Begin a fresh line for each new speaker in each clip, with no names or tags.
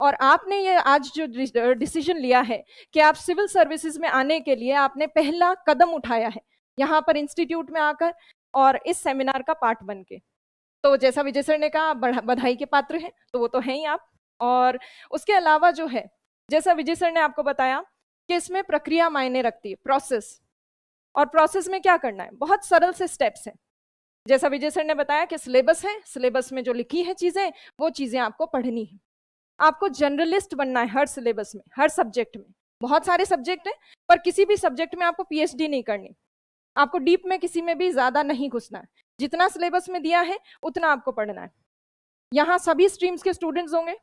और आपने ये आज जो डिसीजन लिया है कि आप सिविल सर्विसेज में आने के लिए आपने पहला कदम उठाया है यहाँ पर इंस्टीट्यूट में आकर और इस सेमिनार का पार्ट बन के, तो जैसा विजय सर ने कहा आप बधाई के पात्र हैं, तो वो तो हैं ही आप। और उसके अलावा जो है, जैसा विजय सर ने आपको बताया कि इसमें प्रक्रिया मायने रखती है, प्रोसेस। और प्रोसेस में क्या करना है, बहुत सरल से स्टेप्स हैं। जैसा विजय सर ने बताया कि सिलेबस है, सिलेबस में जो लिखी है चीजें, वो चीजें आपको पढ़नी है। आपको जर्नलिस्ट बनना है हर सिलेबस में, हर सब्जेक्ट में। बहुत सारे सब्जेक्ट हैं, पर किसी भी सब्जेक्ट में आपको पीएचडी नहीं करनी, आपको डीप में किसी में भी ज्यादा नहीं घुसना है। जितना सिलेबस में दिया है उतना आपको पढ़ना है। यहाँ सभी स्ट्रीम्स के स्टूडेंट्स होंगे,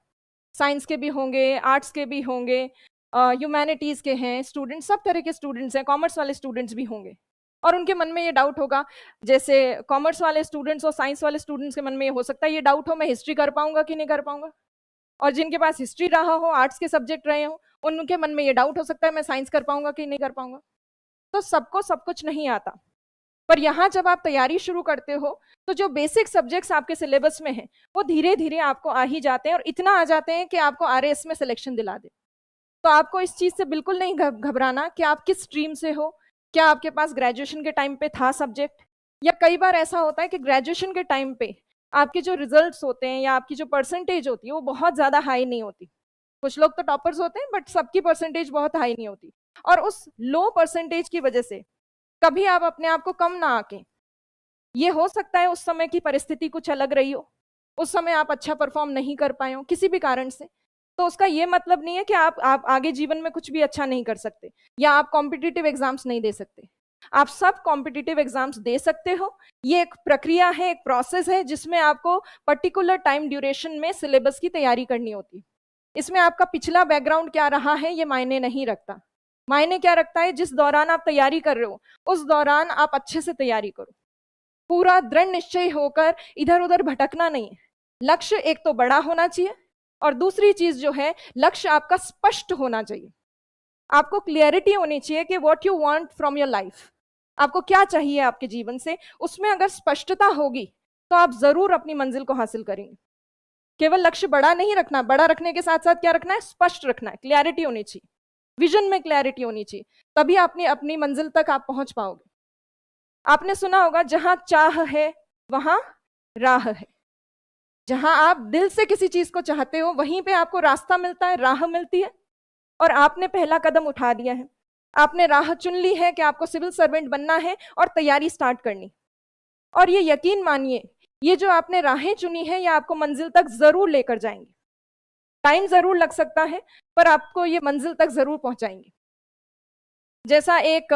साइंस के भी होंगे, आर्ट्स के भी होंगे, ह्यूमैनिटीज के हैं स्टूडेंट्स, सब तरह के स्टूडेंट्स हैं, कॉमर्स वाले स्टूडेंट्स भी होंगे। और उनके मन में ये डाउट होगा, जैसे कॉमर्स वाले स्टूडेंट्स और साइंस वाले स्टूडेंट्स के मन में ये हो सकता है ये डाउट हो, मैं हिस्ट्री कर पाऊंगा कि नहीं कर पाऊंगा। और जिनके पास हिस्ट्री रहा हो, आर्ट्स के सब्जेक्ट रहे हो, उनके मन में ये डाउट हो सकता है मैं साइंस कर पाऊंगा कि नहीं कर पाऊंगा। तो सबको सब कुछ नहीं आता, पर यहाँ जब आप तैयारी शुरू करते हो तो जो बेसिक सब्जेक्ट्स आपके सिलेबस में हैं वो धीरे धीरे आपको आ ही जाते हैं, और इतना आ जाते हैं कि आपको आरएएस में सिलेक्शन दिला दे। तो आपको इस चीज से बिल्कुल नहीं घबराना कि आप किस स्ट्रीम से हो, क्या आपके पास ग्रेजुएशन के टाइम पे था सब्जेक्ट, या कई बार ऐसा होता है कि ग्रेजुएशन के टाइम पे आपके जो रिजल्ट्स होते हैं या आपकी जो परसेंटेज होती है वो बहुत ज्यादा हाई नहीं होती। कुछ लोग तो टॉपर्स होते हैं, बट सबकी परसेंटेज बहुत हाई नहीं होती, और उस लो परसेंटेज की वजह से कभी आप अपने आप को कम ना आके, ये हो सकता है उस समय की परिस्थिति कुछ अलग रही हो, उस समय आप अच्छा परफॉर्म नहीं कर पाए हो किसी भी कारण से, तो उसका ये मतलब नहीं है कि आप आगे जीवन में कुछ भी अच्छा नहीं कर सकते या आप कॉम्पिटिटिव एग्जाम्स नहीं दे सकते। आप सब कॉम्पिटिटिव एग्जाम्स दे सकते हो। ये एक प्रक्रिया है, एक प्रोसेस है जिसमें आपको पर्टिकुलर टाइम ड्यूरेशन में सिलेबस की तैयारी करनी होती है। इसमें आपका पिछला बैकग्राउंड क्या रहा है ये मायने नहीं रखता। मायने क्या रखता है, जिस दौरान आप तैयारी कर रहे हो उस दौरान आप अच्छे से तैयारी करो, पूरा दृढ़ निश्चय होकर, इधर उधर भटकना नहीं है। लक्ष्य एक तो बड़ा होना चाहिए, और दूसरी चीज जो है, लक्ष्य आपका स्पष्ट होना चाहिए। आपको क्लियरिटी होनी चाहिए कि what you want from your life, आपको क्या चाहिए आपके जीवन से। उसमें अगर स्पष्टता होगी तो आप जरूर अपनी मंजिल को हासिल करेंगे। केवल लक्ष्य बड़ा नहीं रखना, बड़ा रखने के साथ साथ क्या रखना है, स्पष्ट रखना है, क्लियरिटी होनी चाहिए, विजन में क्लैरिटी होनी चाहिए, तभी अपनी अपनी मंजिल तक आप पहुंच पाओगे। आपने सुना होगा, जहां चाह है वहां राह है। जहां आप दिल से किसी चीज को चाहते हो वहीं पे आपको रास्ता मिलता है, राह मिलती है। और आपने पहला कदम उठा दिया है, आपने राह चुन ली है कि आपको सिविल सर्वेंट बनना है और तैयारी स्टार्ट करनी। और ये यकीन मानिए, ये जो आपने राहें चुनी है ये आपको मंजिल तक जरूर लेकर जाएंगे। टाइम जरूर लग सकता है, पर आपको ये मंजिल तक जरूर पहुंचाएंगे। जैसा एक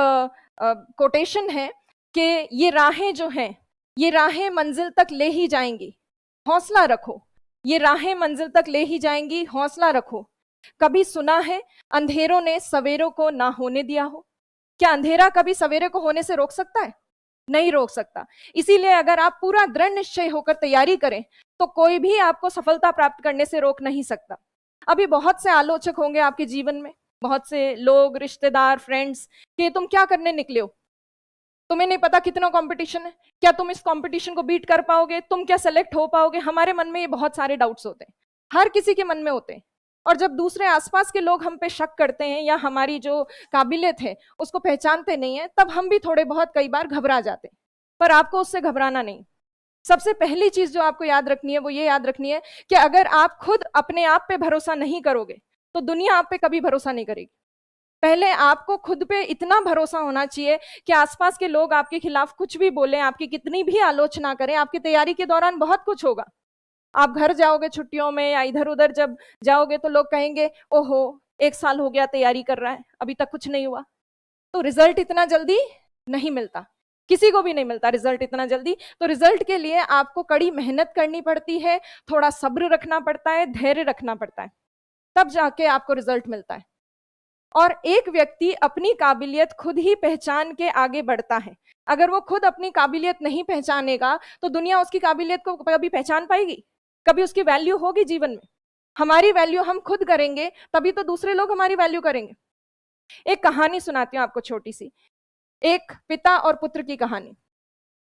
कोटेशन है कि ये राहें जो हैं, ये राहें मंजिल तक ले ही जाएंगी, हौसला रखो। ये राहें मंजिल तक ले ही जाएंगी, हौसला रखो। कभी सुना है अंधेरों ने सवेरों को ना होने दिया हो? क्या अंधेरा कभी सवेरे को होने से रोक सकता है? नहीं रोक सकता। इसीलिए अगर आप पूरा दृढ़ निश्चय होकर तैयारी करें तो कोई भी आपको सफलता प्राप्त करने से रोक नहीं सकता। अभी बहुत से आलोचक होंगे आपके जीवन में, बहुत से लोग, रिश्तेदार, फ्रेंड्स, कि तुम क्या करने निकले हो, तुम्हें नहीं पता कितना कंपटीशन है, क्या तुम इस कंपटीशन को बीट कर पाओगे, तुम क्या सेलेक्ट हो पाओगे। हमारे मन में ये बहुत सारे डाउट्स होते हैं, हर किसी के मन में होते हैं। और जब दूसरे आसपास के लोग हम पे शक करते हैं या हमारी जो काबिलियत है उसको पहचानते नहीं है, तब हम भी थोड़े बहुत कई बार घबरा जाते हैं। पर आपको उससे घबराना नहीं। सबसे पहली चीज जो आपको याद रखनी है वो ये याद रखनी है कि अगर आप खुद अपने आप पे भरोसा नहीं करोगे तो दुनिया आप पे कभी भरोसा नहीं करेगी। पहले आपको खुद पे इतना भरोसा होना चाहिए कि आसपास के लोग आपके खिलाफ कुछ भी बोले, आपकी कितनी भी आलोचना करें, आपकी तैयारी के दौरान बहुत कुछ होगा। आप घर जाओगे छुट्टियों में या इधर उधर जब जाओगे तो लोग कहेंगे, ओहो 1 साल हो गया तैयारी कर रहा है अभी तक कुछ नहीं हुआ। तो रिजल्ट इतना जल्दी नहीं मिलता, किसी को भी नहीं मिलता रिजल्ट इतना जल्दी। तो रिजल्ट के लिए आपको कड़ी मेहनत करनी पड़ती है, थोड़ा सब्र रखना पड़ता है, धैर्य रखना पड़ता है, तब जाके आपको रिजल्ट मिलता है। और एक व्यक्ति अपनी काबिलियत खुद ही पहचान के आगे बढ़ता है। अगर वो खुद अपनी काबिलियत नहीं पहचानेगा तो दुनिया उसकी काबिलियत को कभी पहचान पाएगी? कभी उसकी वैल्यू होगी जीवन में? हमारी वैल्यू हम खुद करेंगे तभी तो दूसरे लोग हमारी वैल्यू करेंगे। एक कहानी सुनाती हूँ आपको छोटी सी, एक पिता और पुत्र की कहानी।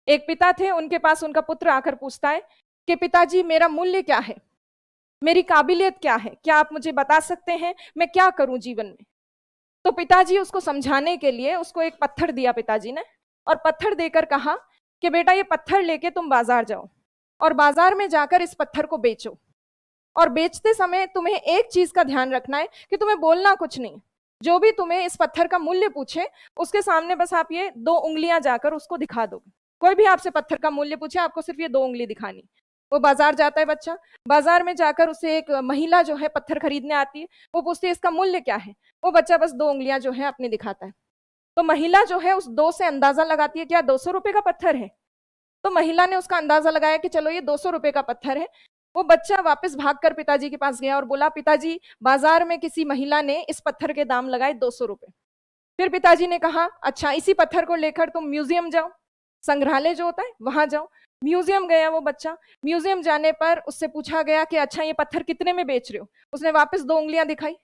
एक पिता थे, उनके पास उनका पुत्र आकर पूछता है कि पिताजी मेरा मूल्य क्या है? मेरी काबिलियत क्या है, क्या आप मुझे बता सकते हैं मैं क्या करूं जीवन में। तो पिताजी उसको समझाने के लिए उसको एक पत्थर दिया पिताजी ने, और पत्थर देकर कहा कि बेटा ये पत्थर लेके तुम बाजार जाओ और बाजार में जाकर इस पत्थर को बेचो, और बेचते समय तुम्हें एक चीज का ध्यान रखना है कि तुम्हें बोलना कुछ नहीं। जो भी तुम्हें इस पत्थर का मूल्य पूछे उसके सामने बस आप ये 2 उंगलियां जाकर उसको दिखा दोगे। कोई भी आपसे पत्थर का मूल्य पूछे आपको सिर्फ ये 2 उंगली दिखानी। वो बाजार जाता है बच्चा, बाजार में जाकर उसे एक महिला जो है पत्थर खरीदने आती है, वो पूछती है इसका मूल्य क्या है, वो बच्चा बस 2 उंगलियां जो है अपनी दिखाता है। तो महिला जो है उस 2 से अंदाजा लगाती है क्या 200 रुपए का पत्थर है। तो महिला ने उसका अंदाजा लगाया कि चलो ये 200 रुपए का पत्थर है। वो बच्चा वापस भागकर पिताजी के पास गया और बोला पिताजी बाजार में किसी महिला ने इस पत्थर के दाम लगाए 200 रुपए। फिर पिताजी ने कहा अच्छा इसी पत्थर को लेकर तुम म्यूजियम जाओ, संग्रहालय जो होता है वहां जाओ। म्यूजियम गया वो बच्चा, म्यूजियम जाने पर उससे पूछा गया कि अच्छा ये पत्थर कितने में बेच रहे हो। उसने वापस 2 उंगलियां दिखाई,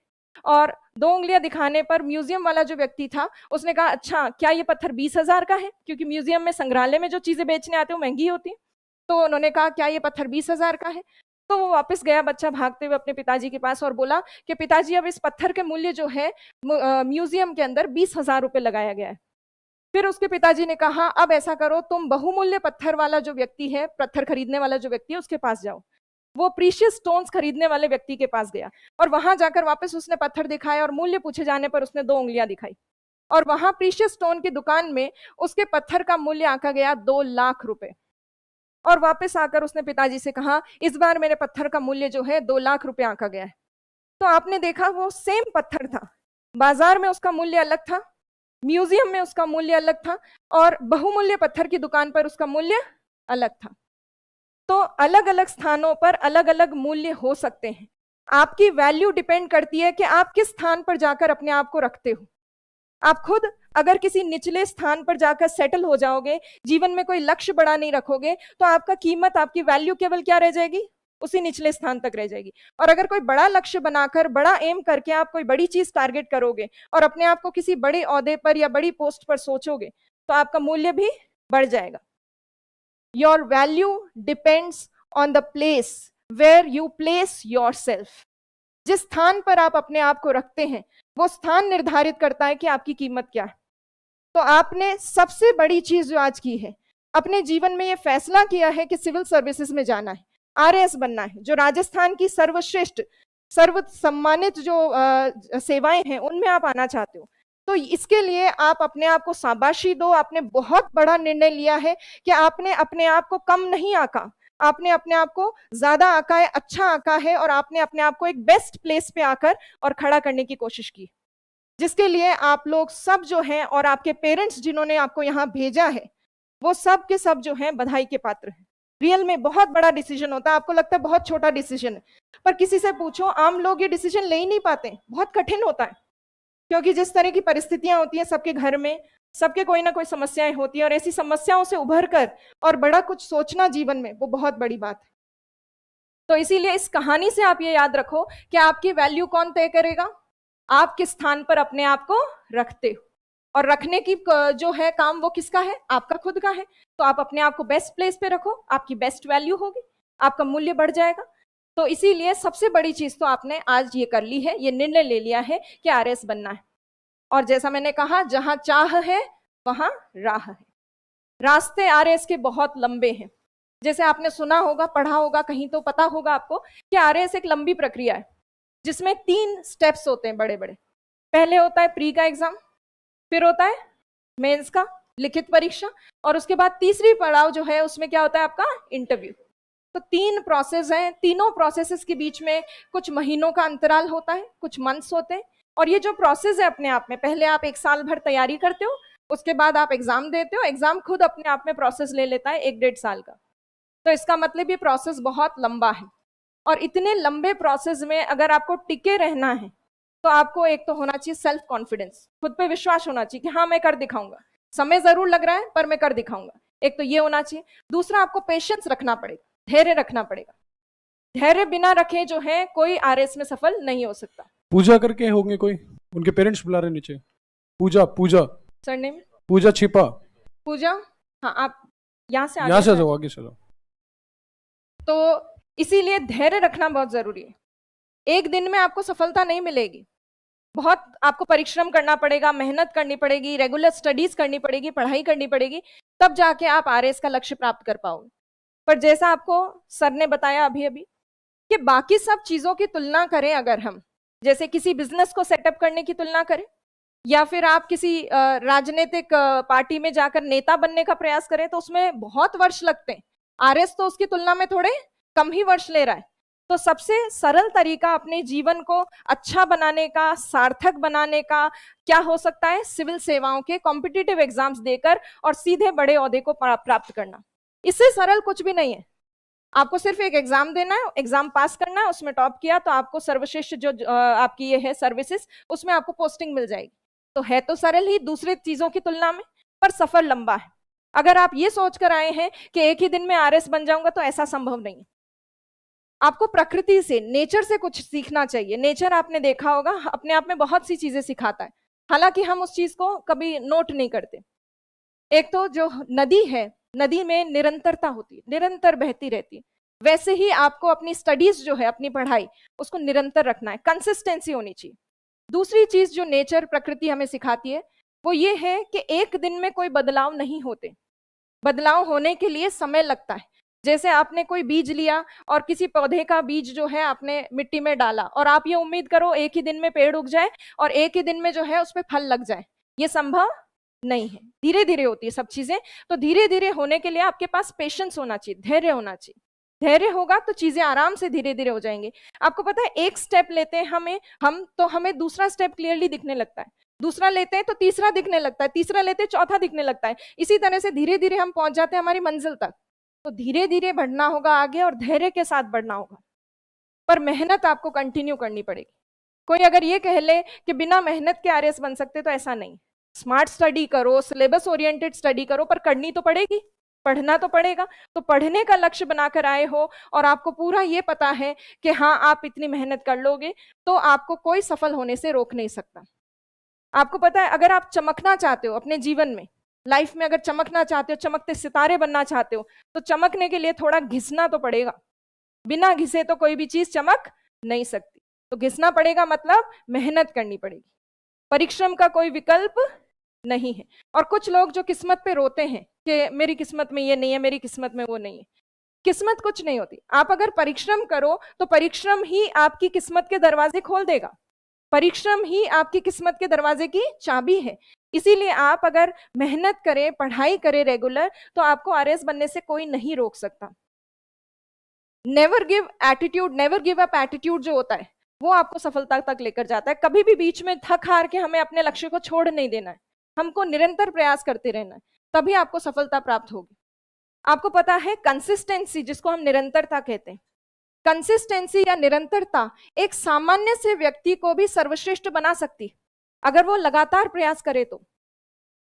और 2 उंगलियां दिखाने पर म्यूजियम वाला जो व्यक्ति था उसने कहा अच्छा क्या ये पत्थर 20,000 का है, क्योंकि म्यूजियम में संग्रहालय में जो चीजें बेचने आते हैं वो महंगी होती है। तो उन्होंने कहा क्या ये पत्थर 20,000 का है। तो वो वापस गया बच्चा भागते हुए अपने पिताजी के पास और बोला कि पिताजी अब इस पत्थर के मूल्य जो है म्यूजियम के अंदर 20,000 रुपए लगाया गया है। फिर उसके पिताजी ने कहा अब ऐसा करो तुम बहुमूल्य पत्थर वाला जो व्यक्ति है, पत्थर खरीदने वाला जो व्यक्ति है उसके पास जाओ। वो प्रीशियस स्टोन्स खरीदने वाले व्यक्ति के पास गया और वहां जाकर वापस उसने पत्थर दिखाया और मूल्य पूछे जाने पर उसने 2 उंगलियां दिखाई, और वहां प्रीशियस स्टोन की दुकान में उसके पत्थर का मूल्य आंका गया 2 लाख रुपए। और वापस आकर उसने पिताजी से कहा इस बार मेरे पत्थर का मूल्य जो है 2 लाख रुपए आंका गया है। तो आपने देखा वो सेम पत्थर था, बाजार में उसका मूल्य अलग था, म्यूजियम में उसका मूल्य अलग था, और बहुमूल्य पत्थर की दुकान पर उसका मूल्य अलग था। तो अलग अलग स्थानों पर अलग अलग मूल्य हो सकते हैं। आपकी वैल्यू डिपेंड करती है कि आप किस स्थान पर जाकर अपने आप को रखते हो। आप खुद अगर किसी निचले स्थान पर जाकर सेटल हो जाओगे, जीवन में कोई लक्ष्य बड़ा नहीं रखोगे, तो आपका कीमत, आपकी वैल्यू केवल क्या रह जाएगी, उसी निचले स्थान तक रह जाएगी। और अगर कोई बड़ा लक्ष्य बनाकर, बड़ा एम करके आप कोई बड़ी चीज टारगेट करोगे और अपने आप को किसी बड़े ओहदे पर या बड़ी पोस्ट पर सोचोगे, तो आपका मूल्य भी बढ़ जाएगा। Your value depends on the place where you place yourself. जिस स्थान पर आप अपने आप को रखते हैं वो स्थान निर्धारित करता है कि आपकी कीमत क्या है। तो आपने सबसे बड़ी चीज जो आज की है, अपने जीवन में ये फैसला किया है कि सिविल सर्विसेज में जाना है, आरएएस बनना है, जो राजस्थान की सर्वश्रेष्ठ, सर्व सम्मानित जो सेवाएं हैं उनमें आप आना चाहते हो। तो इसके लिए आप अपने आप को शाबाशी दो। आपने बहुत बड़ा निर्णय लिया है कि आपने अपने आप को कम नहीं आका, आपने अपने आप को ज्यादा आका है, अच्छा आका है, और आपने अपने आप को एक बेस्ट प्लेस पे आकर और खड़ा करने की कोशिश की, जिसके लिए आप लोग सब जो हैं और आपके पेरेंट्स जिन्होंने आपको यहाँ भेजा है वो सब के सब जो हैं बधाई के पात्र हैं। रियल में बहुत बड़ा डिसीजन होता है, आपको लगता है बहुत छोटा डिसीजन है, पर किसी से पूछो, आम लोग ये डिसीजन ले ही नहीं पाते, बहुत कठिन होता है। क्योंकि जिस तरह की परिस्थितियां होती हैं सबके घर में, सबके कोई ना कोई समस्याएं होती हैं, और ऐसी समस्याओं से उभर कर और बड़ा कुछ सोचना जीवन में वो बहुत बड़ी बात है। तो इसीलिए इस कहानी से आप ये याद रखो कि आपकी वैल्यू कौन तय करेगा, आप किस स्थान पर अपने आप को रखते हो, और रखने की जो है काम वो किसका है, आपका खुद का है। तो आप अपने आप को बेस्ट प्लेस पे रखो, आपकी बेस्ट वैल्यू होगी, आपका मूल्य बढ़ जाएगा। तो इसीलिए सबसे बड़ी चीज तो आपने आज ये कर ली है, ये निर्णय ले लिया है कि आरएएस बनना है। और जैसा मैंने कहा, जहां चाह है वहां राह है। रास्ते आरएएस के बहुत लंबे हैं। जैसे आपने सुना होगा, पढ़ा होगा, कहीं तो पता होगा आपको कि आरएएस एक लंबी प्रक्रिया है जिसमें 3 स्टेप्स होते हैं बड़े बड़े। पहले होता है प्री का एग्जाम, फिर होता है मेंस का लिखित परीक्षा, और उसके बाद तीसरी पड़ाव जो है उसमें क्या होता है, आपका इंटरव्यू। तो 3 प्रोसेस हैं। तीनों प्रोसेसेस के बीच में कुछ महीनों का अंतराल होता है, कुछ मंथ्स होते हैं। और ये जो प्रोसेस है अपने आप में, पहले आप 1 साल भर तैयारी करते हो, उसके बाद आप एग्जाम देते हो। एग्जाम खुद अपने आप में प्रोसेस ले लेता है 1-1.5 साल का। तो इसका मतलब ये प्रोसेस बहुत लंबा है। और इतने लंबे प्रोसेस में अगर आपको टिके रहना है तो आपको एक तो होना चाहिए सेल्फ कॉन्फिडेंस, खुद पे विश्वास होना चाहिए कि हाँ मैं कर दिखाऊंगा, समय जरूर लग रहा है पर मैं कर दिखाऊंगा, एक तो ये होना चाहिए। दूसरा, आपको पेशेंस रखना पड़ेगा, धैर्य रखना पड़ेगा। धैर्य बिना रखे जो है कोई आरएएस में सफल नहीं हो सकता।
पूजा करके होंगे कोई, उनके पेरेंट्स बुला रहे नीचे। पूजा, पूजा
सरनेम
पूजा छिपा,
पूजा। हाँ, आप यहाँ से
जाओ, आगे चलो।
तो इसीलिए धैर्य रखना बहुत जरूरी है। एक दिन में आपको सफलता नहीं मिलेगी, बहुत आपको परिश्रम करना पड़ेगा, मेहनत करनी पड़ेगी, रेगुलर स्टडीज करनी पड़ेगी, पढ़ाई करनी पड़ेगी, तब जाके आप आरएएस का लक्ष्य प्राप्त कर पाओगे। पर जैसा आपको सर ने बताया अभी अभी कि बाकी सब चीजों की तुलना करें, अगर हम जैसे किसी बिजनेस को सेटअप करने की तुलना करें, या फिर आप किसी राजनीतिक पार्टी में जाकर नेता बनने का प्रयास करें, तो उसमें बहुत वर्ष लगते हैं। आरएस तो उसकी तुलना में थोड़े कम ही वर्ष ले रहा है। तो सबसे सरल तरीका अपने जीवन को अच्छा बनाने का, सार्थक बनाने का क्या हो सकता है? सिविल सेवाओं के कॉम्पिटिटिव एग्जाम्स देकर और सीधे बड़े ओहदे को प्राप्त करना। इससे सरल कुछ भी नहीं है। आपको सिर्फ एक एग्जाम देना है, एग्जाम पास करना है, उसमें टॉप किया तो आपको सर्वश्रेष्ठ जो आपकी ये है सर्विसेज, उसमें आपको पोस्टिंग मिल जाएगी। तो है तो सरल ही दूसरे चीजों की तुलना में, पर सफर लंबा है। अगर आप ये सोचकर आए हैं कि एक ही दिन में आरएस बन जाऊंगा, तो ऐसा संभव नहीं है। आपको प्रकृति से, नेचर से कुछ सीखना चाहिए। नेचर आपने देखा होगा अपने आप में बहुत सी चीजें सिखाता है, हालांकि हम उस चीज को कभी नोट नहीं करते। एक तो जो नदी है, नदी में निरंतरता होती है, निरंतर बहती रहती है। वैसे ही आपको अपनी स्टडीज जो है, अपनी पढ़ाई, उसको निरंतर रखना है, कंसिस्टेंसी होनी चाहिए। दूसरी चीज जो नेचर, प्रकृति हमें सिखाती है, वो ये है कि एक दिन में कोई बदलाव नहीं होते। बदलाव होने के लिए समय लगता है। जैसे आपने कोई बीज लिया और किसी पौधे का बीज जो है आपने मिट्टी में डाला, और आप ये उम्मीद करो एक ही दिन में पेड़ उग जाए और एक ही दिन में जो है उस पर फल लग जाए, ये संभव नहीं है। धीरे धीरे होती है सब चीजें। तो धीरे धीरे होने के लिए आपके पास पेशेंस होना चाहिए, धैर्य होना चाहिए। धैर्य होगा तो चीजें आराम से धीरे धीरे हो जाएंगे। आपको पता है, एक स्टेप लेते हैं हमें दूसरा स्टेप क्लियरली दिखने लगता है, दूसरा लेते हैं तो तीसरा दिखने लगता है, तीसरा लेते हैं चौथा दिखने लगता है। इसी तरह से धीरे धीरे हम पहुंच जाते हैं हमारी मंजिल तक। तो धीरे धीरे बढ़ना होगा आगे, और धैर्य के साथ बढ़ना होगा, पर मेहनत आपको कंटिन्यू करनी पड़ेगी। कोई अगर ये कह ले कि बिना मेहनत के आरएएस बन सकते, तो ऐसा नहीं। स्मार्ट स्टडी करो, सिलेबस ओरिएंटेड स्टडी करो, पर करनी तो पड़ेगी, पढ़ना तो पड़ेगा। तो पढ़ने का लक्ष्य बनाकर आए हो और आपको पूरा ये पता है कि हाँ आप इतनी मेहनत कर लोगे, तो आपको कोई सफल होने से रोक नहीं सकता। आपको पता है, अगर आप चमकना चाहते हो अपने जीवन में, लाइफ में अगर चमकना चाहते हो, चमकते सितारे बनना चाहते हो, तो चमकने के लिए थोड़ा घिसना तो पड़ेगा। बिना घिसे तो कोई भी चीज चमक नहीं सकती। तो घिसना पड़ेगा, मतलब मेहनत करनी पड़ेगी। परिश्रम का कोई विकल्प नहीं है। और कुछ लोग जो किस्मत पे रोते हैं कि मेरी किस्मत में ये नहीं है, मेरी किस्मत में वो नहीं है, किस्मत कुछ नहीं होती। आप अगर परिश्रम करो तो परिश्रम ही आपकी किस्मत के दरवाजे खोल देगा। परिश्रम ही आपकी किस्मत के दरवाजे की चाबी है। इसीलिए आप अगर मेहनत करें, पढ़ाई करें रेगुलर, तो आपको आरएएस बनने से कोई नहीं रोक सकता। Never give attitude, never give up attitude जो होता है, वो आपको सफलता तक लेकर जाता है। कभी भी बीच में थक हार के हमें अपने लक्ष्य को छोड़ नहीं देना है, हमको निरंतर प्रयास करते रहना है, तभी आपको सफलता प्राप्त होगी। आपको पता है, कंसिस्टेंसी जिसको हम निरंतरता कहते हैं, कंसिस्टेंसी या निरंतरता एक सामान्य से व्यक्ति को भी सर्वश्रेष्ठ बना सकती, अगर वो लगातार प्रयास करे तो।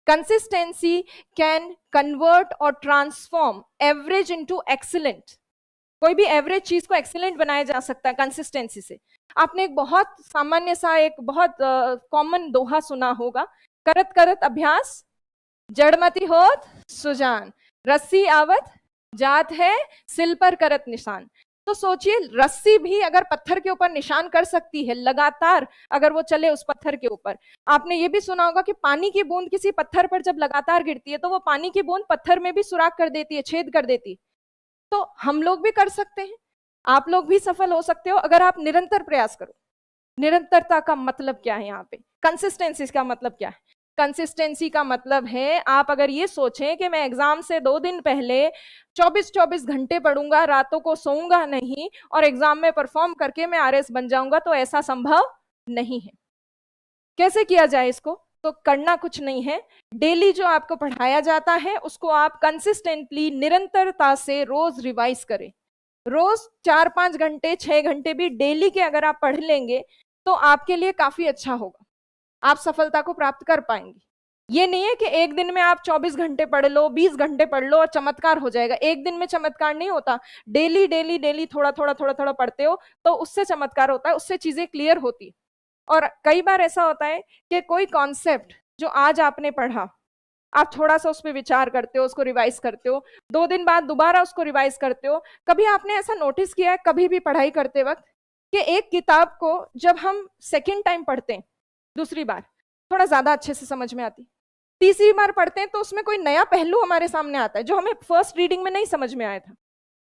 कंसिस्टेंसी कैन कन्वर्ट और ट्रांसफॉर्म एवरेज इनटू एक्सीलेंट। कोई भी एवरेज चीज को एक्सीलेंट बनाया जा सकता है कंसिस्टेंसी से। आपने एक बहुत सामान्य सा, एक बहुत कॉमन दोहा सुना होगा, करत करत अभ्यास जड़मति होत सुजान, रस्सी आवत जात है सिल पर करत निशान। तो सोचिए, रस्सी भी अगर पत्थर के ऊपर निशान कर सकती है लगातार, अगर वो चले उस पत्थर के ऊपर। आपने ये भी सुना होगा कि पानी की बूंद किसी पत्थर पर जब लगातार गिरती है, तो वो पानी की बूंद पत्थर में भी सुराख कर देती है, छेद कर देती है। तो हम लोग भी कर सकते हैं, आप लोग भी सफल हो सकते हो अगर आप निरंतर प्रयास करो। निरंतरता का मतलब क्या है यहाँ पे? कंसिस्टेंसी का मतलब क्या है? कंसिस्टेंसी का मतलब है, आप अगर ये सोचें कि मैं एग्जाम से 2 दिन पहले 24-24 घंटे पढ़ूंगा, रातों को सोऊंगा नहीं और एग्जाम में परफॉर्म करके मैं आरएएस बन जाऊंगा, तो ऐसा संभव नहीं है। कैसे किया जाए इसको? तो करना कुछ नहीं है, डेली जो आपको पढ़ाया जाता है उसको आप कंसिस्टेंटली, निरंतरता से रोज रिवाइज करें। रोज 4-5 घंटे, 6 घंटे भी डेली के अगर आप पढ़ लेंगे तो आपके लिए काफी अच्छा होगा, आप सफलता को प्राप्त कर पाएंगे। ये नहीं है कि एक दिन में आप 24 घंटे पढ़ लो, 20 घंटे पढ़ लो और चमत्कार हो जाएगा। एक दिन में चमत्कार नहीं होता। डेली डेली डेली थोड़ा थोड़ा थोड़ा थोड़ा पढ़ते हो तो उससे चमत्कार होता है, उससे चीजें क्लियर होती। और कई बार ऐसा होता है कि कोई कॉन्सेप्ट जो आज आपने पढ़ा, आप थोड़ा सा उस पर विचार करते हो, उसको रिवाइज करते हो, 2 दिन बाद दोबारा उसको रिवाइज करते हो। कभी आपने ऐसा नोटिस किया है कभी भी पढ़ाई करते वक्त कि एक किताब को जब हम सेकेंड टाइम पढ़ते हैं, दूसरी बार थोड़ा ज्यादा अच्छे से समझ में आती, तीसरी बार पढ़ते हैं तो उसमें कोई नया पहलू हमारे सामने आता है जो हमें फर्स्ट रीडिंग में नहीं समझ में आया था।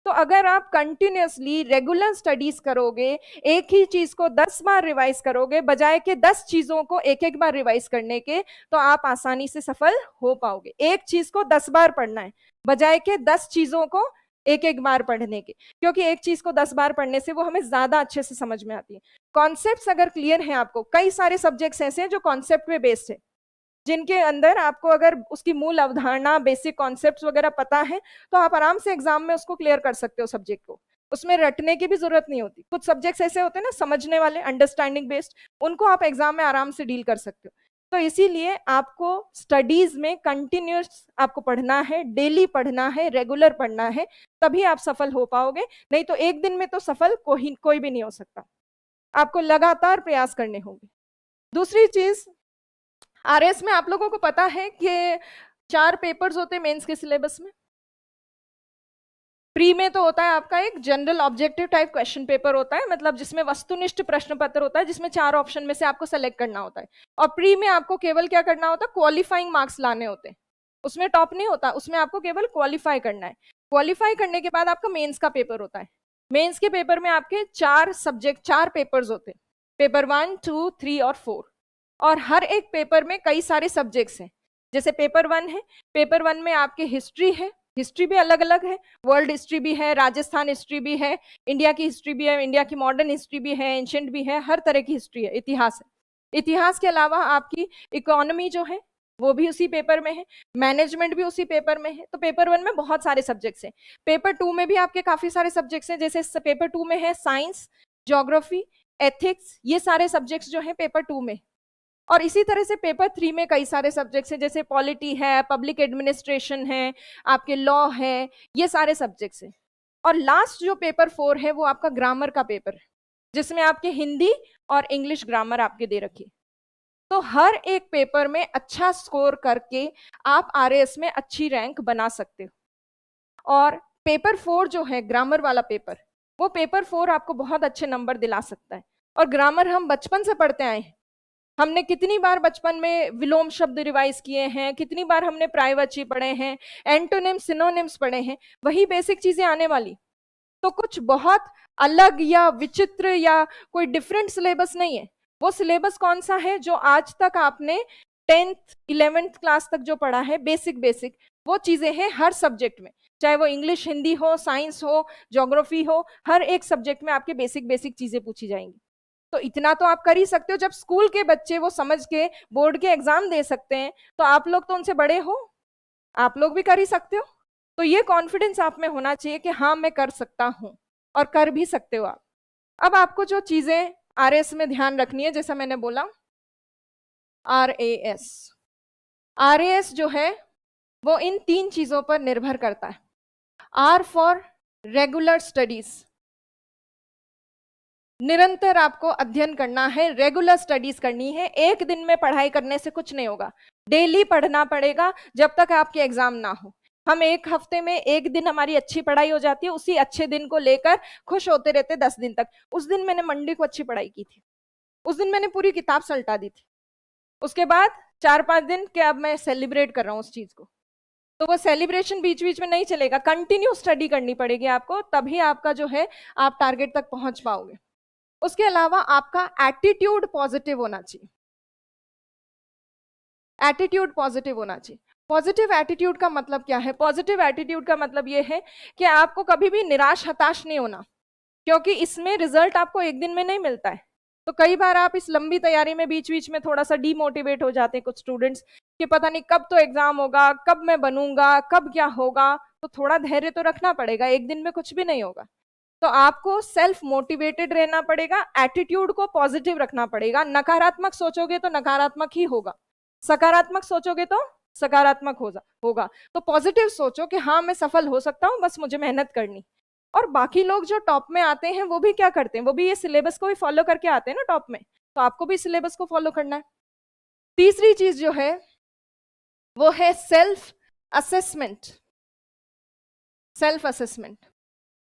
तो अगर आप कंटिन्यूअसली रेगुलर स्टडीज करोगे, एक ही चीज को 10 बार रिवाइज करोगे बजाय के 10 चीजों को एक एक बार रिवाइज करने के, तो आप आसानी से सफल हो पाओगे। एक चीज को 10 बार पढ़ना है बजाय के 10 चीजों को एक एक बार पढ़ने के, क्योंकि एक चीज को 10 बार पढ़ने से वो हमें ज्यादा अच्छे से समझ में आती है। कॉन्सेप्ट्स अगर क्लियर है आपको, कई सारे सब्जेक्ट्स ऐसे हैं जो कॉन्सेप्ट पे बेस्ड है, जिनके अंदर आपको अगर उसकी मूल अवधारणा, बेसिक कॉन्सेप्ट्स वगैरह पता है तो आप आराम से एग्जाम में उसको क्लियर कर सकते हो सब्जेक्ट को, उसमें रटने की भी जरूरत नहीं होती। कुछ सब्जेक्ट्स ऐसे होते हैं ना समझने वाले, अंडरस्टैंडिंग बेस्ड, उनको आप एग्जाम में आराम से डील कर सकते हो। तो इसीलिए आपको स्टडीज में कंटिन्यूस आपको पढ़ना है, डेली पढ़ना है, रेगुलर पढ़ना है, तभी आप सफल हो पाओगे। नहीं तो एक दिन में तो सफल कोई भी नहीं हो सकता, आपको लगातार प्रयास करने होंगे। दूसरी चीज, आरएस में आप लोगों को पता है कि 4 पेपर्स होते हैं मेंस के सिलेबस में। प्री में तो होता है आपका एक general objective type question paper होता है, मतलब जिसमें वस्तुनिष्ठ प्रश्न पत्र होता है, जिसमें 4 ऑप्शन में से आपको सेलेक्ट करना होता है। और प्री में आपको केवल क्या करना होता है, क्वालिफाइंग मार्क्स लाने होते हैं, उसमें टॉप नहीं होता, उसमें आपको केवल क्वालिफाई करना है। क्वालिफाई करने के बाद आपका मेंस का पेपर होता है। मेंस के पेपर में आपके 4 सब्जेक्ट, 4 पेपर्स होते हैं, पेपर 1, 2, 3 और 4। और हर एक पेपर में कई सारे सब्जेक्ट्स हैं। जैसे पेपर 1 है, पेपर 1 में आपके हिस्ट्री है, हिस्ट्री भी अलग अलग है, वर्ल्ड हिस्ट्री भी है, राजस्थान हिस्ट्री भी है, इंडिया की हिस्ट्री भी है, इंडिया की मॉडर्न हिस्ट्री भी है, एंशिएंट भी है, हर तरह की हिस्ट्री है, इतिहास है। इतिहास के अलावा आपकी इकोनॉमी जो है वो भी उसी पेपर में है, मैनेजमेंट भी उसी पेपर में है। तो पेपर 1 में बहुत सारे सब्जेक्ट्स हैं। पेपर 2 में भी आपके काफी सारे सब्जेक्ट्स हैं, जैसे पेपर 2 में है साइंस, ज्योग्राफी, एथिक्स, ये सारे सब्जेक्ट्स जो है पेपर 2 में। और इसी तरह से पेपर 3 में कई सारे सब्जेक्ट्स हैं, जैसे पॉलिटी है, पब्लिक एडमिनिस्ट्रेशन है, आपके लॉ है, ये सारे सब्जेक्ट्स हैं। और लास्ट जो पेपर 4 है वो आपका ग्रामर का पेपर है, जिसमें आपके हिंदी और इंग्लिश ग्रामर आपके दे रखी। तो हर एक पेपर में अच्छा स्कोर करके आप आरएएस में अच्छी रैंक बना सकते हो। और पेपर 4 जो है ग्रामर वाला पेपर, वो पेपर 4 आपको बहुत अच्छे नंबर दिला सकता है। और ग्रामर हम बचपन से पढ़ते आए हैं, हमने कितनी बार बचपन में विलोम शब्द रिवाइज किए हैं, कितनी बार हमने प्रायवाची पढ़े हैं, एंटोनिम्स, सिनोनिम्स पढ़े हैं, वही बेसिक चीजें आने वाली। तो कुछ बहुत अलग या विचित्र या कोई डिफरेंट सिलेबस नहीं है। वो सिलेबस कौन सा है, जो आज तक आपने 10th 11th क्लास तक जो पढ़ा है, बेसिक बेसिक वो चीजें हैं हर सब्जेक्ट में, चाहे वो इंग्लिश, हिंदी हो, साइंस हो, ज्योग्राफी हो, हर एक सब्जेक्ट में आपके बेसिक बेसिक चीजें पूछी जाएंगी। तो इतना तो आप कर ही सकते हो। जब स्कूल के बच्चे वो समझ के बोर्ड के एग्जाम दे सकते हैं, तो आप लोग तो उनसे बड़े हो, आप लोग भी कर ही सकते हो। तो ये कॉन्फिडेंस आप में होना चाहिए कि हाँ मैं कर सकता हूं, और कर भी सकते हो आप। अब आपको जो चीजें आरएस में ध्यान रखनी है, जैसा मैंने बोला, आरएएस आरएएस जो है वो इन 3 चीजों पर निर्भर करता है। आर फॉर रेगुलर स्टडीज, निरंतर आपको अध्ययन करना है, रेगुलर स्टडीज करनी है। एक दिन में पढ़ाई करने से कुछ नहीं होगा, डेली पढ़ना पड़ेगा जब तक आपके एग्जाम ना हो। हम एक हफ्ते में एक दिन हमारी अच्छी पढ़ाई हो जाती है, उसी अच्छे दिन को लेकर खुश होते रहते 10 दिन तक। उस दिन मैंने मंडे को अच्छी पढ़ाई की थी, उस दिन मैंने पूरी किताब सल्टा दी थी, उसके बाद 4-5 दिन के अब मैं सेलिब्रेट कर रहा हूँ उस चीज को। तो वो सेलिब्रेशन बीच बीच में नहीं चलेगा, कंटिन्यू स्टडी करनी पड़ेगी आपको, तभी आपका जो है आप टारगेट तक पहुंच पाओगे। उसके अलावा आपका एटीट्यूड पॉजिटिव होना चाहिए, एटीट्यूड पॉजिटिव होना चाहिए। पॉजिटिव एटीट्यूड का मतलब क्या है? पॉजिटिव एटीट्यूड का मतलब यह है कि आपको कभी भी निराश हताश नहीं होना, क्योंकि इसमें रिजल्ट आपको एक दिन में नहीं मिलता है। तो कई बार आप इस लंबी तैयारी में बीच बीच में थोड़ा सा डीमोटिवेट हो जाते हैं कुछ स्टूडेंट्स, कि पता नहीं कब तो एग्जाम होगा, कब मैं बनूंगा, कब क्या होगा। तो थोड़ा धैर्य तो रखना पड़ेगा, एक दिन में कुछ भी नहीं होगा। तो आपको सेल्फ मोटिवेटेड रहना पड़ेगा, एटीट्यूड को पॉजिटिव रखना पड़ेगा। नकारात्मक सोचोगे तो नकारात्मक ही होगा, सकारात्मक सोचोगे तो सकारात्मक होगा। तो पॉजिटिव सोचो कि हाँ मैं सफल हो सकता हूँ, बस मुझे मेहनत करनी। और बाकी लोग जो टॉप में आते हैं वो भी क्या करते हैं, वो भी ये सिलेबस को भी फॉलो करके आते हैं ना टॉप में, तो आपको भी सिलेबस को फॉलो करना है। तीसरी चीज जो है वो है सेल्फ असेसमेंट। सेल्फ असेसमेंट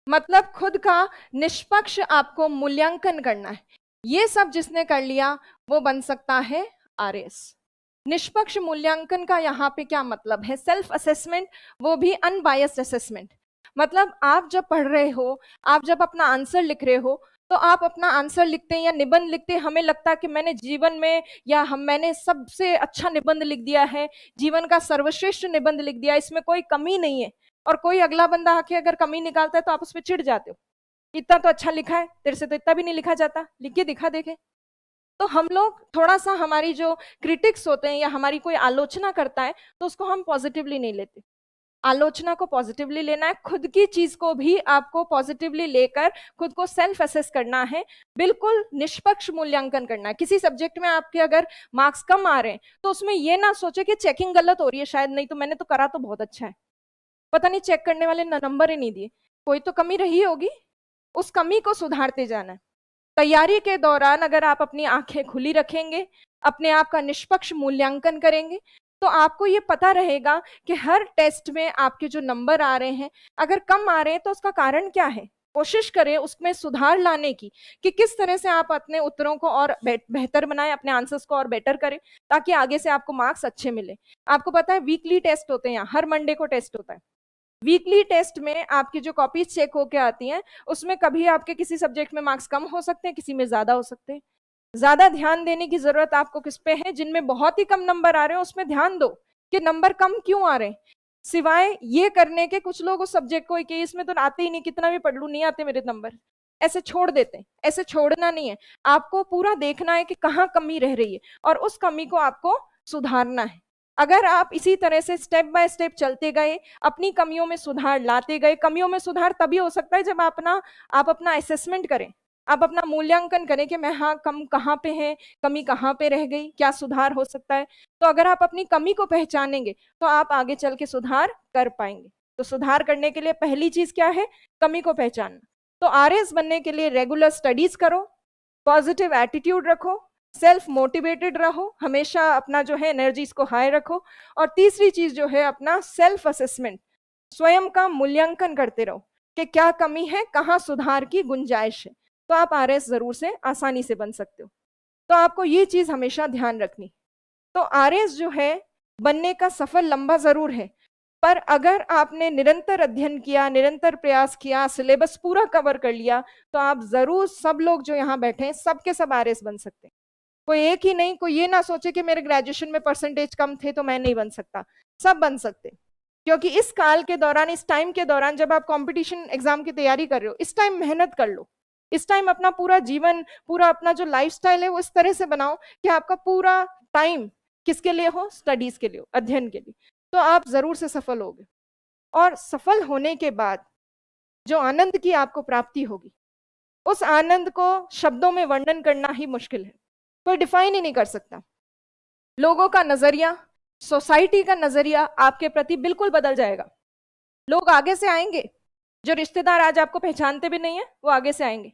मतलब खुद का निष्पक्ष आपको मूल्यांकन करना है। ये सब जिसने कर लिया वो बन सकता है आरएस। निष्पक्ष मूल्यांकन का यहाँ पे क्या मतलब है? सेल्फ असेसमेंट, वो भी अनबायस्ड असेसमेंट। मतलब आप जब पढ़ रहे हो, आप जब अपना आंसर लिख रहे हो, तो आप अपना आंसर लिखते हैं या निबंध लिखते हैं, हमें लगता है कि मैंने जीवन में या मैंने सबसे अच्छा निबंध लिख दिया है, जीवन का सर्वश्रेष्ठ निबंध लिख दिया, इसमें कोई कमी नहीं है। और कोई अगला बंदा आके अगर कमी निकालता है तो आप उस पर चिढ़ जाते हो, इतना तो अच्छा लिखा है, तेरे से तो इतना भी नहीं लिखा जाता, लिख के दिखा देखे। तो हम लोग थोड़ा सा, हमारी जो क्रिटिक्स होते हैं या हमारी कोई आलोचना करता है तो उसको हम पॉजिटिवली नहीं लेते। आलोचना को पॉजिटिवली लेना है, खुद की चीज को भी आपको पॉजिटिवली लेकर खुद को सेल्फ असेस करना है, बिल्कुल निष्पक्ष मूल्यांकन करना है। किसी सब्जेक्ट में आपके अगर मार्क्स कम आ रहे हैं तो उसमें ये ना सोचे कि चेकिंग गलत हो रही है, शायद नहीं तो मैंने तो करा तो बहुत अच्छा है, पता नहीं चेक करने वाले नंबर ही नहीं दिए, कोई तो कमी रही होगी, उस कमी को सुधारते जाना है। तैयारी के दौरान अगर आप अपनी आंखें खुली रखेंगे, अपने आप का निष्पक्ष मूल्यांकन करेंगे, तो आपको ये पता रहेगा कि हर टेस्ट में आपके जो नंबर आ रहे हैं, अगर कम आ रहे हैं तो उसका कारण क्या है। कोशिश करें उसमें सुधार लाने की, कि किस तरह से आप अपने उत्तरों को और बेहतर बनाएं, अपने आंसर्स को और बेटर करें, ताकि आगे से आपको मार्क्स अच्छे मिले। आपको पता है वीकली टेस्ट होते हैं, यहाँ हर मंडे को टेस्ट होता है। वीकली टेस्ट में आपकी जो कॉपीज चेक होके आती हैं, उसमें कभी आपके किसी सब्जेक्ट में मार्क्स कम हो सकते हैं, किसी में ज्यादा हो सकते हैं। ज्यादा ध्यान देने की जरूरत आपको किस पे है? जिनमें बहुत ही कम नंबर आ रहे हैं उसमें ध्यान दो कि नंबर कम क्यों आ रहे हैं। सिवाय ये करने के, कुछ लोग उस सब्जेक्ट को कि इसमें तो आते ही नहीं, कितना भी पढ़ लूं नहीं आते मेरे नंबर, ऐसे छोड़ देते हैं। ऐसे छोड़ना नहीं है, आपको पूरा देखना है कि कहाँ कमी रह रही है और उस कमी को आपको सुधारना है। अगर आप इसी तरह से स्टेप बाय स्टेप चलते गए, अपनी कमियों में सुधार लाते गए, कमियों में सुधार तभी हो सकता है जब आप अपना असेसमेंट करें, आप अपना मूल्यांकन करें कि मैं हाँ कम कहाँ पे है, कमी कहाँ पे रह गई, क्या सुधार हो सकता है। तो अगर आप अपनी कमी को पहचानेंगे तो आप आगे चल के सुधार कर पाएंगे। तो सुधार करने के लिए पहली चीज क्या है? कमी को पहचानना। तो आरएस बनने के लिए रेगुलर स्टडीज करो, पॉजिटिव एटीट्यूड रखो, सेल्फ मोटिवेटेड रहो, हमेशा अपना जो है एनर्जीज को हाई रखो, और तीसरी चीज जो है अपना सेल्फ असेसमेंट, स्वयं का मूल्यांकन करते रहो कि क्या कमी है, कहाँ सुधार की गुंजाइश है। तो आप आरएस जरूर से आसानी से बन सकते हो। तो आपको ये चीज हमेशा ध्यान रखनी। तो आरएस जो है बनने का सफर लंबा जरूर है, पर अगर आपने निरंतर अध्ययन किया, निरंतर प्रयास किया, सिलेबस पूरा कवर कर लिया, तो आप जरूर, सब लोग जो यहाँ बैठे हैं सबके सब आरएस बन सकते हैं। कोई एक ही नहीं, कोई ये ना सोचे कि मेरे ग्रेजुएशन में परसेंटेज कम थे तो मैं नहीं बन सकता, सब बन सकते। क्योंकि इस काल के दौरान, इस टाइम के दौरान जब आप कंपटीशन एग्जाम की तैयारी कर रहे हो, इस टाइम मेहनत कर लो। इस टाइम अपना पूरा जीवन, पूरा अपना जो लाइफस्टाइल है वो इस तरह से बनाओ कि आपका पूरा टाइम किसके लिए हो? स्टडीज के लिए, अध्ययन के लिए। तो आप जरूर से सफल होगे। और सफल होने के बाद जो आनंद की आपको प्राप्ति होगी, उस आनंद को शब्दों में वर्णन करना ही मुश्किल है, कोई डिफाइन ही नहीं कर सकता। लोगों का नजरिया, सोसाइटी का नजरिया आपके प्रति बिल्कुल बदल जाएगा। लोग आगे से आएंगे, जो रिश्तेदार आज आपको पहचानते भी नहीं है वो आगे से आएंगे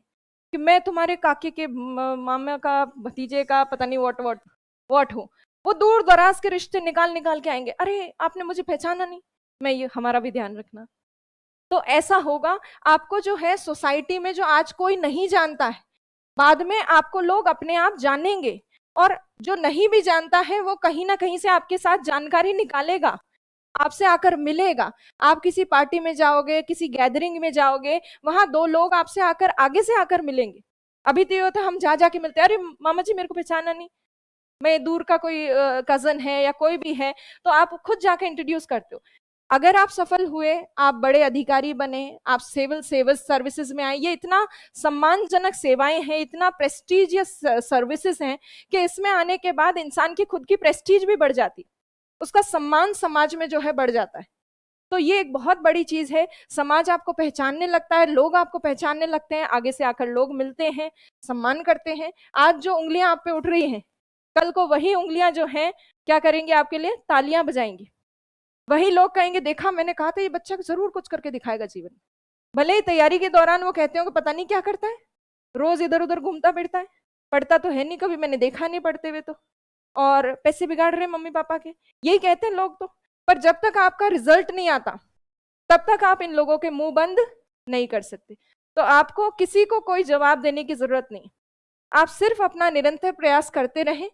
कि मैं तुम्हारे काके के मामा का, भतीजे का, पता नहीं व्हाट हूँ। वो दूर दराज के रिश्ते निकाल निकाल के आएंगे, अरे आपने मुझे पहचाना नहीं, मैं ये, हमारा भी ध्यान रखना। तो ऐसा होगा, आपको जो है सोसाइटी में जो आज कोई नहीं जानता है, बाद में आपको लोग अपने आप जानेंगे, और जो नहीं भी जानता है वो कहीं ना कहीं से आपके साथ जानकारी निकालेगा, आपसे आकर मिलेगा। आप किसी पार्टी में जाओगे, किसी गैदरिंग में जाओगे, वहां दो लोग आपसे आकर, आगे से आकर मिलेंगे। अभी तो ये होता है हम जा जाके मिलते हैं, अरे मामा जी मेरे को पहचाना नहीं, मैं दूर का कोई कजन है या कोई भी है, तो आप खुद जाके इंट्रोड्यूस करते हो। अगर आप सफल हुए, आप बड़े अधिकारी बने, आप सिविल सर्विसेज में आए, ये इतना सम्मानजनक सेवाएं हैं, इतना प्रेस्टिजियस सर्विसेज हैं कि इसमें आने के बाद इंसान की खुद की प्रेस्टीज भी बढ़ जाती, उसका सम्मान समाज में जो है बढ़ जाता है। तो ये एक बहुत बड़ी चीज है, समाज आपको पहचानने लगता है, लोग आपको पहचानने लगते हैं, आगे से आकर लोग मिलते हैं, सम्मान करते हैं। आज जो उंगलियां आप पे उठ रही हैं, कल को वही उंगलियां जो हैं क्या करेंगे? आपके लिए तालियां बजाएंगी। वही लोग कहेंगे, देखा मैंने कहा था ये बच्चा जरूर कुछ करके दिखाएगा जीवन में। भले ही तैयारी के दौरान वो कहते हो कि पता नहीं क्या करता है, रोज इधर उधर घूमता फिरता है, पढ़ता तो है नहीं, कभी मैंने देखा नहीं पढ़ते हुए। तो और पैसे बिगाड़ रहे हैं मम्मी पापा के, यही कहते हैं लोग तो। पर जब तक आपका रिजल्ट नहीं आता तब तक आप इन लोगों के मुंह बंद नहीं कर सकते। तो आपको किसी को कोई जवाब देने की जरूरत नहीं, आप सिर्फ अपना निरंतर प्रयास करते रहें,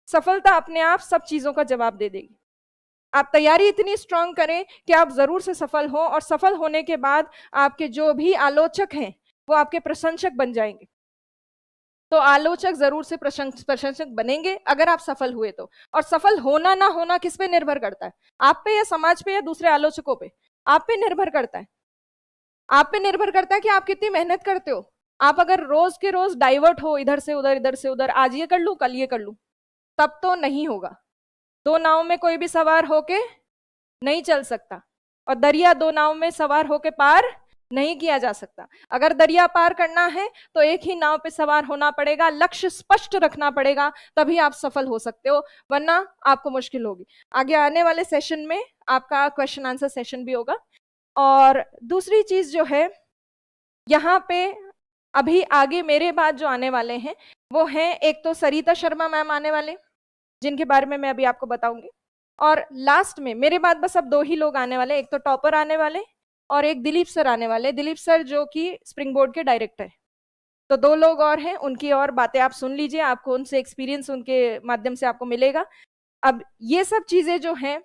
सफलता अपने आप सब चीजों का जवाब दे देगी। आप तैयारी इतनी स्ट्रांग करें कि आप जरूर से सफल हो, और सफल होने के बाद आपके जो भी आलोचक हैं वो आपके प्रशंसक बन जाएंगे। तो आलोचक जरूर से प्रशंसक बनेंगे अगर आप सफल हुए तो। और सफल होना ना होना किस पे निर्भर करता है? आप पे या समाज पे या दूसरे आलोचकों पे? आप पे निर्भर करता है। आप पे निर्भर करता है कि आप कितनी मेहनत करते हो। आप अगर रोज के रोज डाइवर्ट हो इधर से उधर इधर से उधर, आज ये कर लूं कल ये कर लूं, तब तो नहीं होगा। दो नाव में कोई भी सवार होके नहीं चल सकता, और दरिया दो नाव में सवार होके पार नहीं किया जा सकता। अगर दरिया पार करना है तो एक ही नाव पे सवार होना पड़ेगा, लक्ष्य स्पष्ट रखना पड़ेगा, तभी आप सफल हो सकते हो, वरना आपको मुश्किल होगी। आगे आने वाले सेशन में आपका क्वेश्चन आंसर सेशन भी होगा। और दूसरी चीज जो है यहाँ पे, अभी आगे मेरे बाद जो आने वाले हैं वो हैं, एक तो सरिता शर्मा मैम आने वाले, जिनके बारे में मैं अभी आपको बताऊंगी। और लास्ट में मेरे बाद बस अब दो ही लोग आने वाले, एक तो टॉपर आने वाले और एक दिलीप सर आने वाले। दिलीप सर जो कि स्प्रिंग बोर्ड के डायरेक्टर है। तो दो लोग और हैं, उनकी और बातें आप सुन लीजिए, आपको उनसे एक्सपीरियंस उनके माध्यम से आपको मिलेगा। अब ये सब चीजें जो हैं,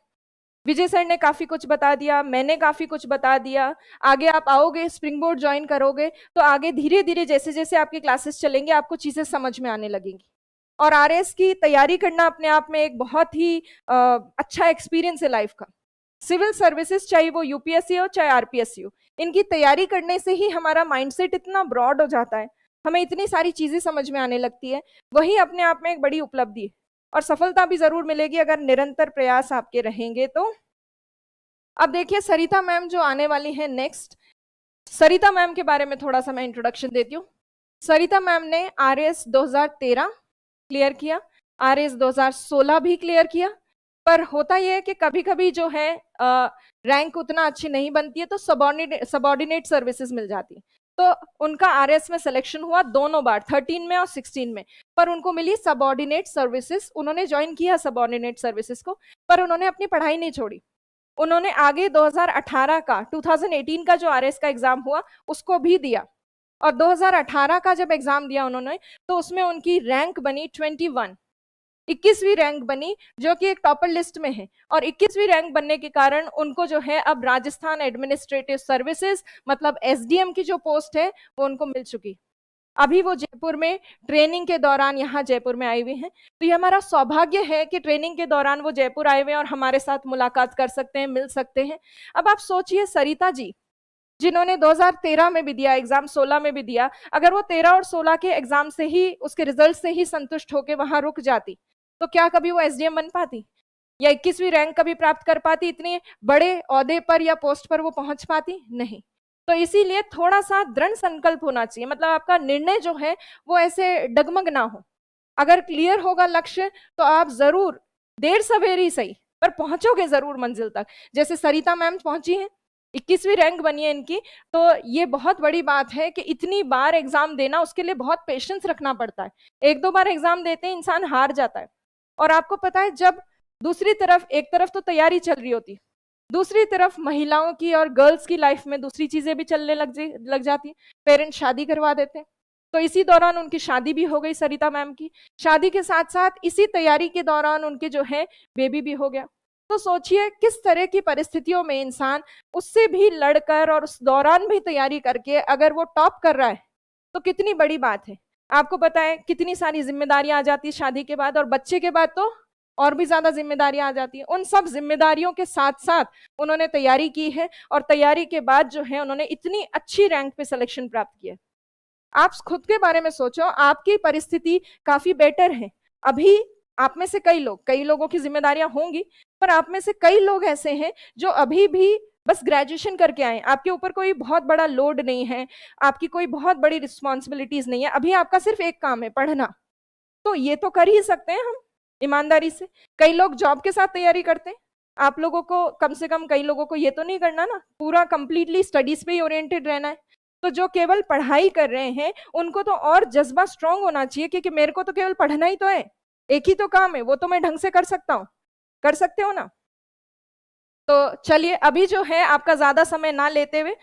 विजय सर ने काफी कुछ बता दिया, मैंने काफी कुछ बता दिया। आगे आप आओगे, स्प्रिंग बोर्ड ज्वाइन करोगे, तो आगे धीरे धीरे जैसे जैसे आपकी क्लासेस चलेंगे आपको चीजें समझ में आने लगेंगी। और आरएस की तैयारी करना अपने आप में एक बहुत ही अच्छा एक्सपीरियंस है लाइफ का। सिविल सर्विसेज, चाहे वो यूपीएससी हो चाहे आरपीएससी हो, इनकी तैयारी करने से ही हमारा माइंडसेट इतना ब्रॉड हो जाता है, हमें इतनी सारी चीजें समझ में आने लगती है। वही अपने आप में एक बड़ी उपलब्धि है, और सफलता भी जरूर मिलेगी अगर निरंतर प्रयास आपके रहेंगे तो। अब देखिए सरिता मैम जो आने वाली है नेक्स्ट, सरिता मैम के बारे में थोड़ा सा मैं इंट्रोडक्शन देती हूँ। सरिता मैम ने आरएस 2013 क्लियर किया, आरएस 2016 भी क्लियर किया। पर होता यह है कि कभी कभी जो है रैंक उतना अच्छी नहीं बनती है, तो सबॉर्डिनेट सर्विसेज मिल जाती है। तो उनका आरएस में सिलेक्शन हुआ दोनों बार, 13 में और 16 में, पर उनको मिली सबॉर्डिनेट सर्विसेज। उन्होंने ज्वाइन किया सबॉर्डिनेट सर्विसेज को, पर उन्होंने अपनी पढ़ाई नहीं छोड़ी। उन्होंने आगे 2018 का जो आरएस का एग्जाम हुआ उसको भी दिया, और 2018 का जब एग्जाम दिया उन्होंने, तो उसमें उनकी रैंक बनी 21वीं रैंक बनी, जो कि एक टॉपर लिस्ट में है। और 21वीं रैंक बनने के कारण उनको जो है अब राजस्थान एडमिनिस्ट्रेटिव सर्विसेज मतलब एसडीएम की जो पोस्ट है वो उनको मिल चुकी। अभी वो जयपुर में ट्रेनिंग के दौरान यहाँ जयपुर में आए हुए हैं। तो ये हमारा सौभाग्य है कि ट्रेनिंग के दौरान वो जयपुर आए हुए हैं और हमारे साथ मुलाकात कर सकते हैं, मिल सकते हैं। अब आप सोचिए सरिता जी, जिन्होंने 2013 में भी दिया एग्जाम, 16 में भी दिया, अगर वो 13 और 16 के एग्जाम से ही, उसके रिजल्ट से ही संतुष्ट होकर वहां रुक जाती, तो क्या कभी वो एसडीएम बन पाती, या 21वीं रैंक कभी प्राप्त कर पाती, इतने बड़े ओहदे पर या पोस्ट पर वो पहुंच पाती? नहीं। तो इसीलिए थोड़ा सा दृढ़ संकल्प होना चाहिए, मतलब आपका निर्णय जो है वो ऐसे डगमग ना हो। अगर क्लियर होगा लक्ष्य तो आप जरूर देर सवेर ही सही पर पहुंचोगे जरूर मंजिल तक। जैसे सरिता मैम पहुंची हैं, 21वीं रैंक बनी है इनकी, तो ये बहुत बड़ी बात है कि इतनी बार एग्जाम देना, उसके लिए बहुत पेशेंस रखना पड़ता है। एक दो बार एग्जाम देते हैं इंसान हार जाता है। और आपको पता है, जब दूसरी तरफ, एक तरफ तो तैयारी चल रही होती, दूसरी तरफ महिलाओं की और गर्ल्स की लाइफ में दूसरी चीजें भी चलने लग जाती। पेरेंट्स शादी करवा देते हैं, तो इसी दौरान उनकी शादी भी हो गई सरिता मैम की। शादी के साथ साथ इसी तैयारी के दौरान उनके जो है बेबी भी हो गया। तो सोचिए किस तरह की परिस्थितियों में इंसान उससे भी लड़कर और उस दौरान भी तैयारी करके अगर वो टॉप कर रहा है तो कितनी बड़ी बात है। आपको पता है कितनी सारी जिम्मेदारियां आ जाती है शादी के बाद, और बच्चे के बाद तो और भी ज्यादा जिम्मेदारियां आ जाती है। उन सब जिम्मेदारियों के साथ साथ उन्होंने तैयारी की है, और तैयारी के बाद जो है उन्होंने इतनी अच्छी रैंक पे सिलेक्शन प्राप्त किया। आप खुद के बारे में सोचो, आपकी परिस्थिति काफी बेटर है। अभी आप में से कई लोगों की जिम्मेदारियां होंगी, पर आप में से कई लोग ऐसे हैं जो अभी भी बस ग्रेजुएशन करके आए, आपके ऊपर कोई बहुत बड़ा लोड नहीं है, आपकी कोई बहुत बड़ी रिस्पॉन्सिबिलिटीज नहीं है, अभी आपका सिर्फ एक काम है, पढ़ना। तो ये तो कर ही सकते हैं हम ईमानदारी से। कई लोग जॉब के साथ तैयारी करते हैं, आप लोगों को कम से कम, कई लोगों को ये तो नहीं करना ना, पूरा कंप्लीटली स्टडीज पे ही ओरिएंटेड रहना है। तो जो केवल पढ़ाई कर रहे हैं उनको तो और जज्बा स्ट्रांग होना चाहिए, क्योंकि मेरे को तो केवल पढ़ना ही तो है, एक ही तो काम है, वो तो मैं ढंग से कर सकता हूँ, कर सकते हो ना। तो चलिए अभी जो है आपका ज्यादा समय ना लेते हुए